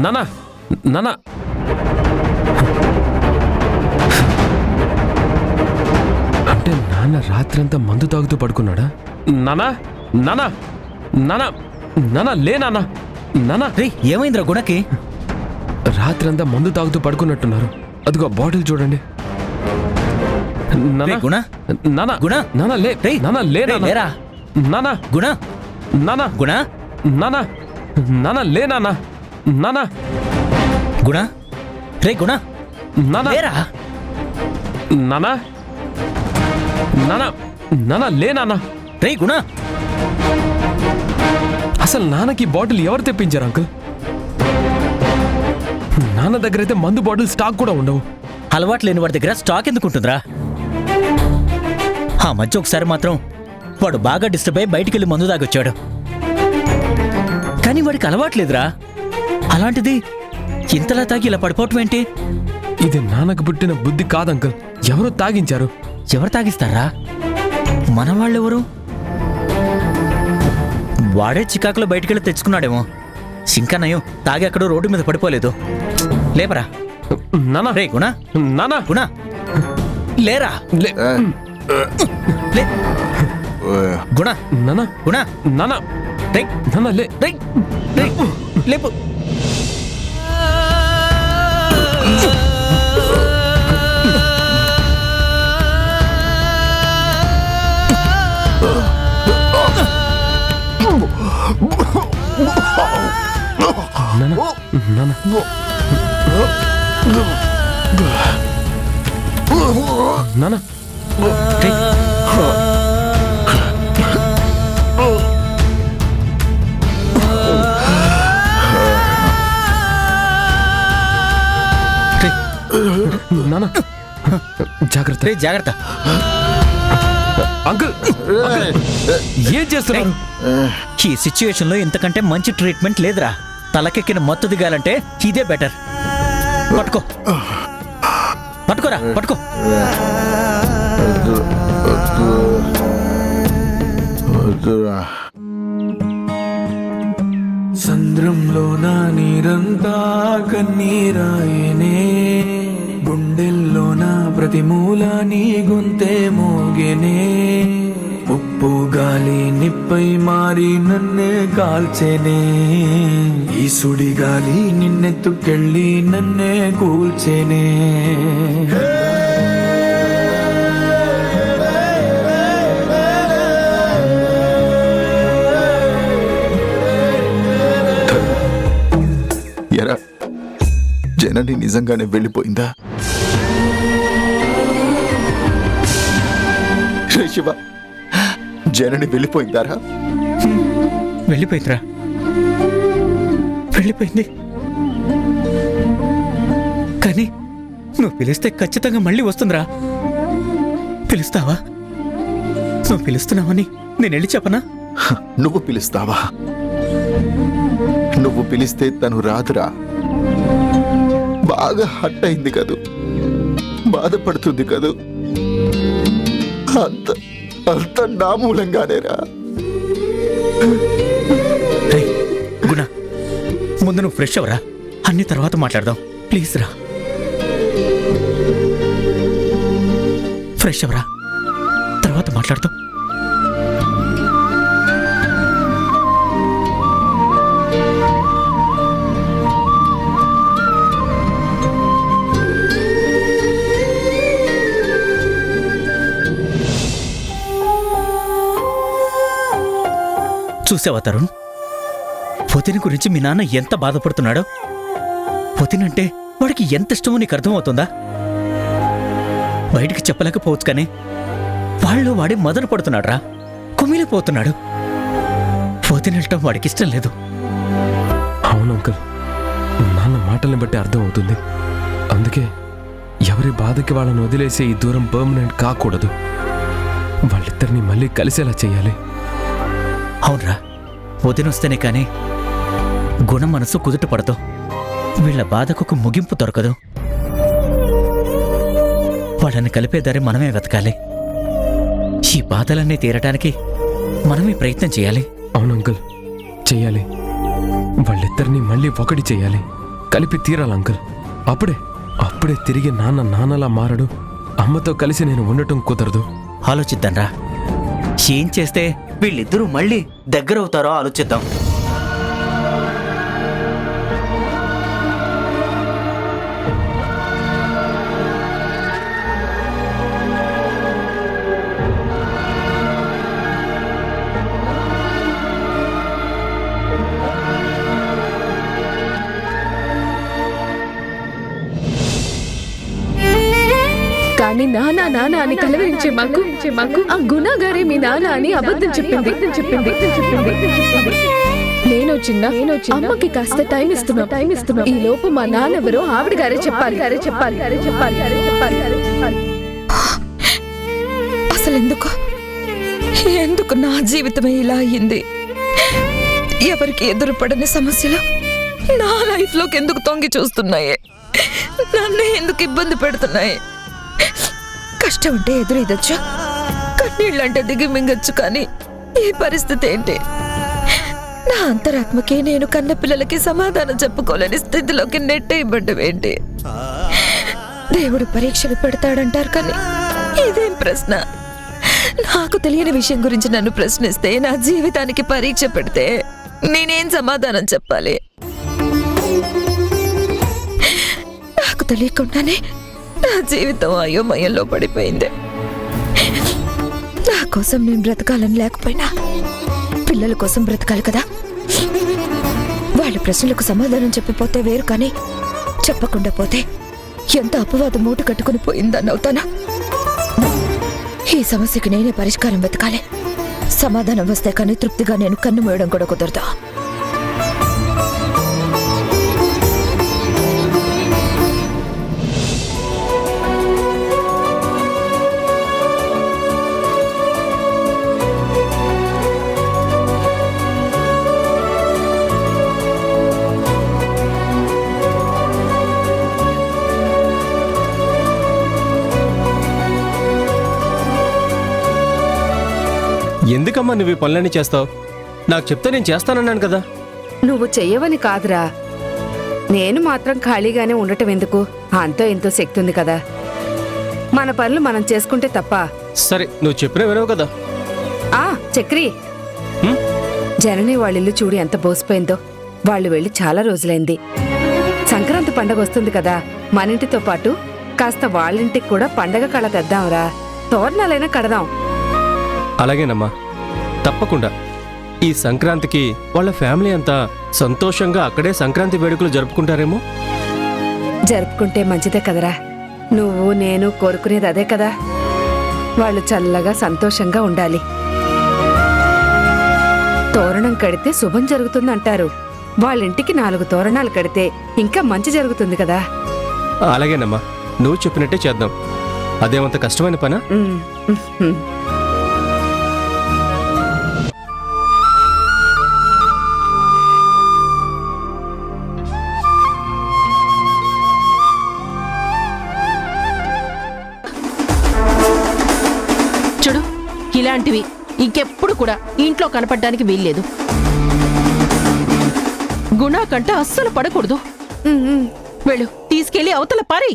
నానా నానా అంటే నాన్న రాత్రంతా మందు తాగుతూ పడుకున్నాడా? నానా నానా నానా నానా లే నానా నానా. రే ఏమైందిరా గుణకి? రాత్రంతా మందు తాగుతూ పడుకున్నట్టున్నారు. అదిగో బాటిల్ చూడండి. నానా గుణ నానా గుణ నానా లే రేయ్, నానా లే రేయ్, నానా లేరా నానా గుణ నానా గుణ నానా నానా లే నానా నానా గుణ రే గుణ నానా లేరా నానా నానా నానా లే నానా. రే గుణ అసలు నాన్నకి బాటిల్ ఎవరు తెప్పించారు అంకుల్? నాన్న దగ్గర అయితే మందు బాటిల్ స్టాక్ కూడా ఉండవు. అలవాటు లేని వాడి దగ్గర స్టాక్ ఎందుకుంటుందిరా? ఆ మధ్య ఒకసారి మాత్రం వాడు బాగా డిస్టర్బ్ అయి బయటికి వెళ్ళి మందు తాగొచ్చాడు. కానీ వాడికి అలవాట్లేదురా. అలాంటిది ఇంతలా తాగి ఇలా పడిపోవటం ఏంటి? ఇది నాన్నకు పుట్టిన బుద్ధి కాదు అంకుల్, ఎవరో తాగించారు. ఎవరు తాగిస్తారా? మన వాళ్ళెవరు? వాడే చికాకులో బయటికెళ్ళి తెచ్చుకున్నాడేమో. ఇంకా నయం తాగి అక్కడ రోడ్డు మీద పడిపోలేదు. లేపరా నానా రే గుణ నానా గుణ లేరా లే లే గుణ నానా గుణ నానా రే నానా లే రే రే లేపు. నానా నానా నానా రే నానా జాగ్రత్త రే జాగ్రత్త. అంకుల్ ఏం చేస్తున్నారు? ఈ సిచ్యువేషన్ లో ఇంతకంటే మంచి ట్రీట్మెంట్ లేదురా. తలకెక్కిన మత్తు దిగాలంటే ఇదే బెటర్. పట్టుకో పట్టుకోరా పట్టుకో. సంద్రంలో నా నీరంతా కన్నీరాయనే, గుండెల్లో నా ప్రతి మూల నీ గొంతే మోగెనే. ఉప్పు గాలి నిప్పై మారి నన్నే కాల్చెనే, ఈ సుడి గాలి నిన్నెత్తుకెళ్ళి నన్నే కూల్చెనే. ఎరా జనని నిజంగానే వెళ్ళిపోయిందా? శివ, జనని వెళ్ళిపోయిందారా? వెళ్ళిపోయిందిరా, వెళ్ళిపోయింది. కానీ నువ్వు పిలిస్తే ఖచ్చితంగా మళ్ళీ వస్తుందిరా. పిలుస్తావా? నువ్వు పిలుస్తున్నావని నేను వెళ్ళి చెప్పనా? నువ్వు పిలుస్తావా? నువ్వు పిలిస్తే తను రాదురా. బాగా హట్ అయింది కదూ, బాధపడుతుంది కదూ. అంత అంత నా మూలంగానేరా. రేయ్, గుణ ముందు నువ్వు ఫ్రెష్ అవరా, అన్ని తర్వాత మాట్లాడదాం ప్లీజ్ రా. ఫ్రెష్ అవరా, తర్వాత మాట్లాడతాం. చూసావా తరుణ్, పొతిని గురించి మీ నాన్న ఎంత బాధపడుతున్నాడో. పొతినంటే వాడికి ఎంత ఇష్టమో నీకు అర్థమవుతుందా? బయటికి చెప్పలేకపోవచ్చు కానీ వాళ్ళు వాడి మదన పడుతున్నాడు రా, కుమిలిపోతున్నాడు. వదినెళ్ళటం వాడికి ఇష్టం లేదు. అవును అంకుల్, నాన్న మాటల్ని బట్టి అర్థం అవుతుంది. అందుకే ఎవరి బాధకి వాళ్ళని వదిలేసి ఈ దూరం పర్మనెంట్ కాకూడదు. వాళ్ళిద్దరిని మళ్ళీ కలిసేలా చెయ్యాలి. అవునరా, వదినొస్తేనే కానీ గుణ మనసు కుదుట పడదు. వీళ్ళ బాధకు ఒక ముగింపు దొరకదు. వాళ్ళని కలిపే దారి మనమే వెతకాలి. ఈ బాధలన్నీ తీరటానికి మనమే ప్రయత్నం చేయాలి. అవును అంకుల్, చెయ్యాలి. వాళ్ళిద్దరిని మళ్ళీ ఒకటి చెయ్యాలి, కలిపి తీరాలి అంకుల్. అప్పుడే తిరిగి నాన్నలా మారడు. అమ్మతో కలిసి నేను ఉండటం కుదరదు. ఆలోచిద్దాంరా, ఏం చేస్తే వీళ్ళిద్దరూ మళ్ళీ దగ్గరవుతారో ఆలోచిద్దాం. కానీ నానా అని కలవరించే మాకు ఆ గుణ గారే మీ నాన్న అని అబద్ధం చెప్పింది. నేను చిన్న అమ్మకి కాస్త టైం ఇస్తున్నా. ఈ లోపు మా నాన్నెవరో ఆవిడ గారే చెప్పాలి. అసలు ఎందుకు నా జీవితమే ఇలా అయ్యింది? ఎవరికి ఎదురుపడని సమస్యలు నా లైఫ్ లోకి ఎందుకు తొంగి చూస్తున్నాయి? నన్ను ఎందుకు ఇబ్బంది పెడుతున్నాయి? కష్టం అంటే ఎదురీదొచ్చు, కన్నీళ్ళంటే దిగి మింగొచ్చు, కానీ ఈ పరిస్థితి ఏంటి? నా అంతరాత్మకి నేను కన్న పిల్లలకి సమాధానం చెప్పుకోలేని స్థితిలోకి నెట్టేయబడ్డం ఏంటి? దేవుడు పరీక్షలు పెడతాడంటారు, కానీ ఇదేం ప్రశ్న? నాకు తెలియని విషయం గురించి నన్ను ప్రశ్నిస్తే, నా జీవితానికి పరీక్ష పెడితే నేనేం సమాధానం చెప్పాలి? నాకు తెలియకుండానే నా జీవితం అయోమయంలో పడిపోయింది. నా కోసం నేను బ్రతకాలని లేకపోయినా పిల్లల కోసం బ్రతకాలి కదా. వాళ్ళ ప్రశ్నలకు సమాధానం చెప్పిపోతే వేరు, కానీ చెప్పకుండా పోతే ఎంత అపవాదం మూట కట్టుకుని పోయిందని అవుతానా? ఈ సమస్యకి నేనే పరిష్కారం వెతకాలి. సమాధానం వస్తే కానీ తృప్తిగా నేను కన్ను మూయడం కూడా కుదరదు. ఎందుకమ్మా నువ్వు ఈ పనులన్నీ చేస్తావు? నాకు చెప్తే నేను చేస్తానన్నాను కదా. నువ్వు చెయ్యవని కాదురా, నేను మాత్రం ఖాళీగానే ఉండటం ఎందుకు? అంతో ఎంతో శక్తి ఉంది కదా, మన పనులు మనం చేసుకుంటే తప్ప. సరే, నువ్వు చెప్పినా వినవు కదా. చక్రి, జనని వాళ్ళిల్లు చూడు ఎంత బోసిపోయిందో. వాళ్ళు వెళ్ళి చాలా రోజులైంది. సంక్రాంతి పండగ వస్తుంది కదా, మన ఇంటితో పాటు కాస్త వాళ్ళింటికి కూడా పండగ కళ తెద్దాంరా. తోరణాలైనా కడదాం. అలాగేనమ్మా, తప్పకుండా. ఈ సంక్రాంతికి వాళ్ళ ఫ్యామిలీ అంతా సంతోషంగా అక్కడే సంక్రాంతి వేడుకలు జరుపుకుంటారేమో. జరుపుకుంటే మంచిదే కదరా. నువ్వు నేను కోరుకునేది అదే కదా. వాళ్ళు చల్లగా సంతోషంగా ఉండాలి. తోరణం కడితే శుభం జరుగుతుందంటారు. వాళ్ళింటికి 4 తోరణాలు కడితే ఇంకా మంచి జరుగుతుంది కదా. అలాగేనమ్మా, నువ్వు చెప్పినట్టే చేద్దాం. అదేమంత కష్టమైన పనా? చూడు, ఇలాంటివి ఇంకెప్పుడు కూడా ఇంట్లో కనపడడానికి వీల్లేదు. గుణ కంట అస్సలు పడకూడదు. వెళ్ళు, తీసుకెళ్లి అవతల పారి.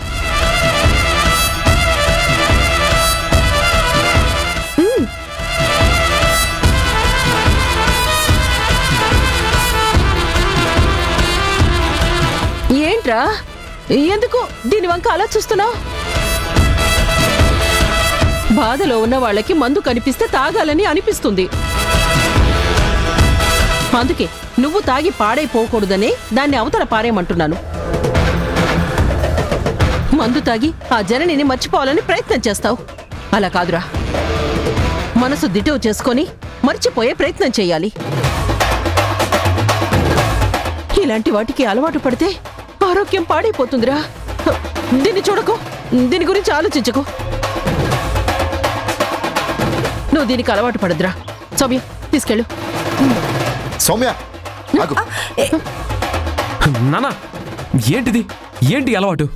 ఏంట్రా, ఎందుకు దీని వంక అలా చూస్తున్నావు? బాధలో ఉన్న వాళ్ళకి మందు కనిపిస్తే తాగాలని అనిపిస్తుంది. అందుకే నువ్వు తాగి పాడైపోకూడదనే దాన్ని అవతల పారేయమంటున్నాను. మందు తాగి ఆ జననిని మర్చిపోవాలని ప్రయత్నం చేస్తావు. అలా కాదురా, మనసు దిటవు చేసుకొని మర్చిపోయే ప్రయత్నం చెయ్యాలి. ఇలాంటి వాటికి అలవాటు పడితే ఆరోగ్యం పాడైపోతుందిరా. దీన్ని చూడకు, దీని గురించి ఆలోచించకు. నువ్వు దీనికి అలవాటు పడద్దురా. సౌమ్య తీసుకెళ్ళు. సౌమ్య నాన్న, ఏంటిది? ఏంటి అలవాటు?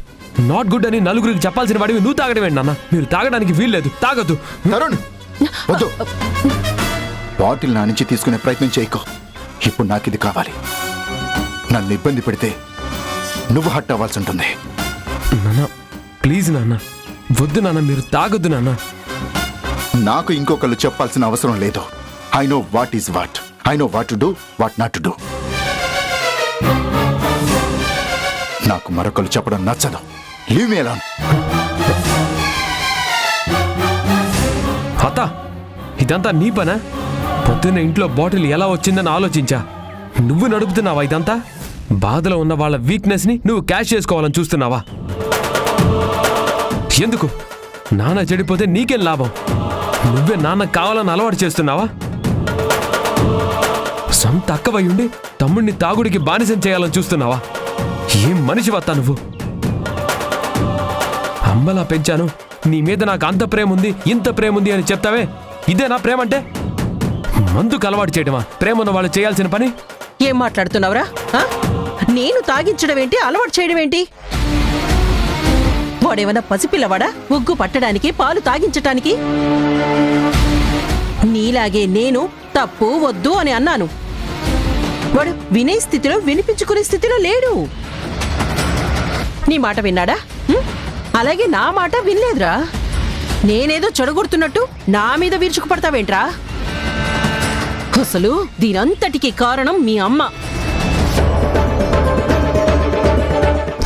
నాట్ గుడ్ అని నలుగురికి చెప్పాల్సిన వాడివి నువ్వు తాగడం ఏంటి నాన్న? మీరు తాగడానికి వీల్లేదు, తాగొద్దు. తరుణ్ వద్దు, బాటిల్ నా నుంచి తీసుకునే ప్రయత్నం చేయకు. ఇప్పుడు నాకు ఇది కావాలి. నన్ను ఇబ్బంది పెడితే నువ్వు హట్ అవ్వాల్సి ఉంటుంది. నాన్న ప్లీజ్ నాన్న, వద్దు నాన్న, మీరు తాగొద్దు నాన్న. నాకు ఇంకొకళ్ళు చెప్పాల్సిన అవసరం లేదు. I know what is what. I know what to do, what not to do. నాకు మరొకళ్ళు చెప్పడం నచ్చదు. Leave me alone. అత్త, ఇదంతా నీ పనా? పొద్దున్న ఇంట్లో బాటిల్ ఎలా వచ్చిందని ఆలోచించా. నువ్వు నడుపుతున్నావా ఇదంతా? బాధలో ఉన్న వాళ్ళ వీక్నెస్ ని నువ్వు క్యాష్ చేసుకోవాలని చూస్తున్నావా? ఎందుకు? నాన్న చెడిపోతే నీకేం లాభం? నువ్వే నాన్న కావాలని అలవాటు చేస్తున్నావా? సొంత అక్కవై ఉండి తమ్ముడిని తాగుడికి బానిసం చేయాలని చూస్తున్నావా? ఏం మనిషివత్తా నువ్వు? అమ్మలా పెంచాను, నీ మీద నాకు అంత ప్రేమ ఉంది, ఇంత ప్రేమ ఉంది అని చెప్తావే, ఇదే నా ప్రేమ అంటే? మందుకు అలవాటు చేయడమా ప్రేమ ఉన్న వాళ్ళు చేయాల్సిన పని? ఏం మాట్లాడుతున్నావురా? నేను తాగించడం ఏంటి, అలవాటు చేయడం ఏంటి? వాడేమన్నా పసిపిల్లవాడా ఒగ్గు పట్టడానికి, పాలు తాగించటానికి? నీలాగే నేను తప్పు వద్దు అని అన్నాను. వాడు వినే స్థితిలో, వినిపించుకునే స్థితిలో లేడు. నీ మాట విన్నాడా? అలాగే నా మాట వినలేదురా. నేనేదో చెడగొడుతున్నట్టు నా మీద విరుచుకు పడతావేంట్రా? అసలు దీనంతటికి కారణం మీ అమ్మ.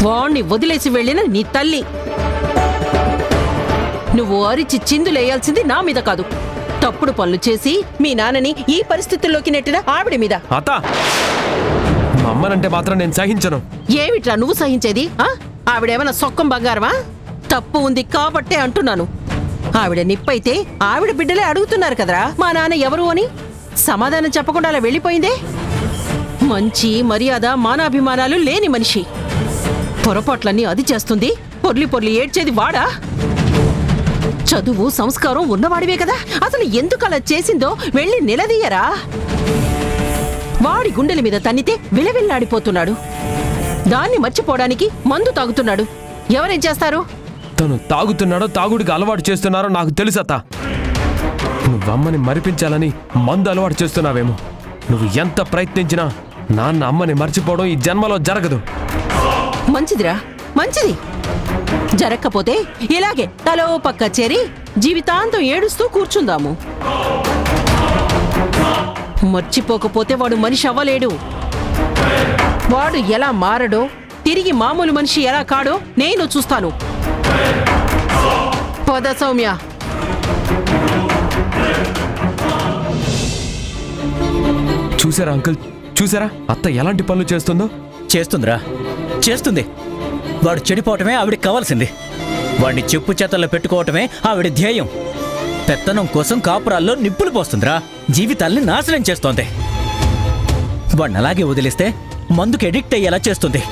వాణ్ణి వదిలేసి వెళ్ళిన నీ తల్లి. నువ్వు అరిచి చిందులేయాల్సింది నా మీద కాదు, తప్పుడు పనులు చేసి మీ నాన్నని ఈ పరిస్థితుల్లోకి నెట్టిన ఆవిడ మీద. అత్త, మా అమ్మనంటే మాత్రం నేను సహించను. ఏమిట్రా నువ్వు సహించేది? ఆవిడేమన్నా సొక్కం బంగారమా? తప్పు ఉంది కాబట్టే అంటున్నాను. ఆవిడ నిప్పైతే ఆవిడ బిడ్డలే అడుగుతున్నారు కదరా మా నాన్న ఎవరు అని. సమాధానం చెప్పకుండా అలా వెళ్ళిపోయిందే. మంచి మర్యాద మానాభిమానాలు లేని మనిషి. పొరపాట్లన్నీ అది చేస్తుంది, పొర్లి పొర్లి ఏడ్చేది వాడా? చదువు సంస్కారం ఉన్నవాడివే కదా, అసలు ఎందుకు అలా చేసిందో వెళ్ళి నిలదీయరా. వాడి గుండెల మీద తన్నితే విలవిల్లాడిపోతున్నాడు. దాన్ని మర్చిపోవడానికి మందు తాగుతున్నాడు. ఎవరేం చేస్తారు? తను తాగుతున్నాడో తాగుడికి అలవాటు చేస్తున్నారో నాకు తెలుసత్తా. నువ్వమ్మని మరిపించాలని మందు అలవాటు చేస్తున్నావేమో. నువ్వు ఎంత ప్రయత్నించినా నాన్న అమ్మని మర్చిపోవడం ఈ జన్మలో జరగదు. మంచిదిరా, మంచిది. జరగకపోతే ఇలాగే తలో పక్క చేరి జీవితాంతం ఏడుస్తూ కూర్చుందాము. మర్చిపోకపోతే వాడు మనిషి అవ్వలేడు. వాడు ఎలా మారడో, తిరిగి మామూలు మనిషి ఎలా కాడో నేను చూస్తాను. పద సౌమ్య. చూసారా అంకుల్, చూసారా అత్త ఎలాంటి పనులు చేస్తుందో? చేస్తుందిరా, చేస్తుంది. వాడు చెడిపోవటమే ఆవిడికి కావాల్సింది. వాడిని చెప్పు చేతల్లో పెట్టుకోవటమే ఆవిడ ధ్యేయం. పెత్తనం కోసం కాపురాల్లో నిప్పులు పోస్తుందిరా, జీవితాల్ని నాశనం చేస్తోంది. వాడిని అలాగే వదిలేస్తే మందుకి ఎడిక్ట్ అయ్యేలా చేస్తుంది.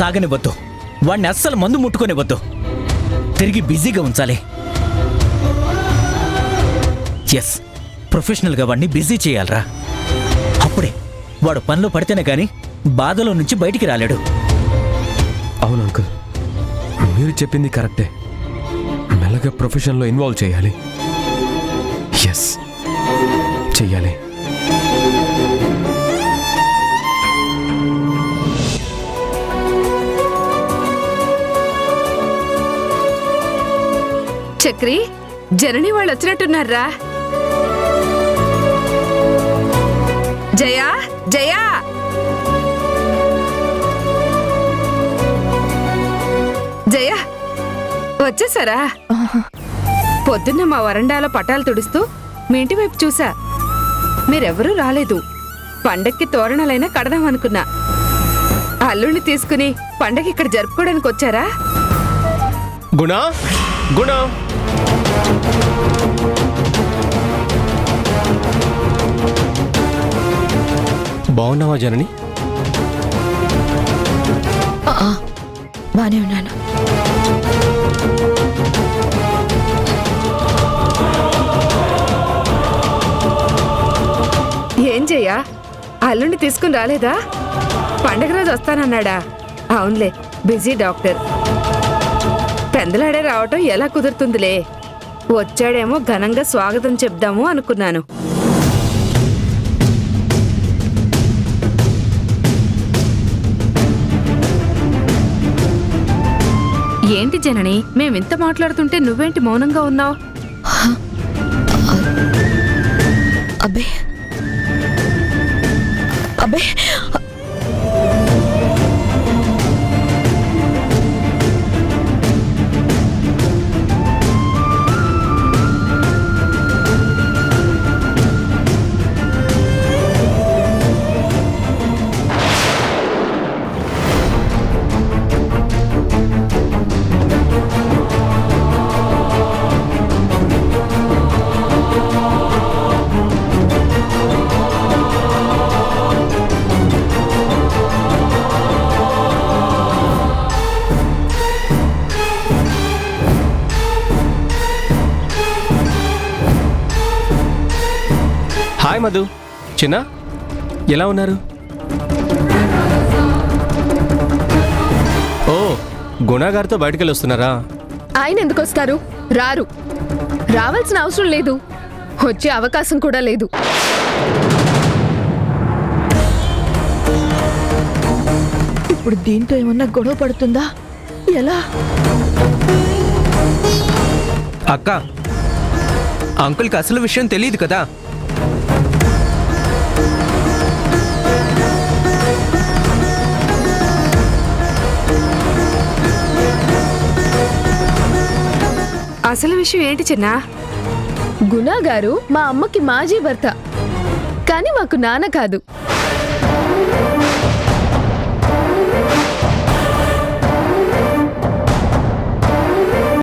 తాగనివ్వద్దు, వాడిని అస్సలు మందు ముట్టుకొనివ్వద్దు. తిరిగి బిజీగా ఉంచాలి. ఎస్, ప్రొఫెషనల్గా వాడిని బిజీ చేయాలరా. అప్పుడే వాడు పనిలో పడితేనే గాని బాధలో నుంచి బయటికి రాలేడు. అవును అంకుల్, మీరు చెప్పింది కరెక్టే. మెల్లగా ప్రొఫెషన్లో ఇన్వాల్వ్ చేయాలి. ఎస్, చెయ్యాలి. చక్రి, జనని వాళ్ళు వచ్చినట్టున్నారా? జయా, జయా, జయా వచ్చేసారా? పొద్దున్న మా వరండాలో పటాలు తుడుస్తూ మీ ఇంటి వైపు చూసా. మీరెవరూ రాలేదు. పండక్కి తోరణాలైనా కడదాం అనుకున్నా. అల్లుడిని తీసుకుని పండగ ఇక్కడ జరుపుకోవడానికి వచ్చారా? గుణ, గుణ, బాగున్నావా జనని? బానే ఉన్నాను. ఏం చెయ్యా అల్లుండి తీసుకుని రాలేదా? పండగ రోజు వస్తానన్నాడా? అవునులే, బిజీ డాక్టర్. పెందలాడే రావటం ఎలా కుదురుతుందిలే. వచ్చాడేమో ఘనంగా స్వాగతం చెప్దాము అనుకున్నాను. ఏంటి జనని, మేమింత మాట్లాడుతుంటే నువ్వేంటి మౌనంగా ఉన్నావు? అబ్బే అబ్బే, హాయ్ మధు, చిన్న ఎలా ఉన్నారు? ఓ, గుణగారితో బయటకెళ్ళి వస్తున్నారా? ఆయన ఎందుకు వస్తారు? రారు. రావాల్సిన అవసరం లేదు, వచ్చే అవకాశం కూడా లేదు. ఇప్పుడు దీంతో ఏమన్నా గొడవ పడుతుందా? ఎలా? అక్క, అంకుల్కి అసలు విషయం తెలియదు కదా. అసలు విషయం ఏంటి చిన్న? గుణా గారు మా అమ్మకి మాజీ భర్త, కానీ మాకు నాన్న కాదు.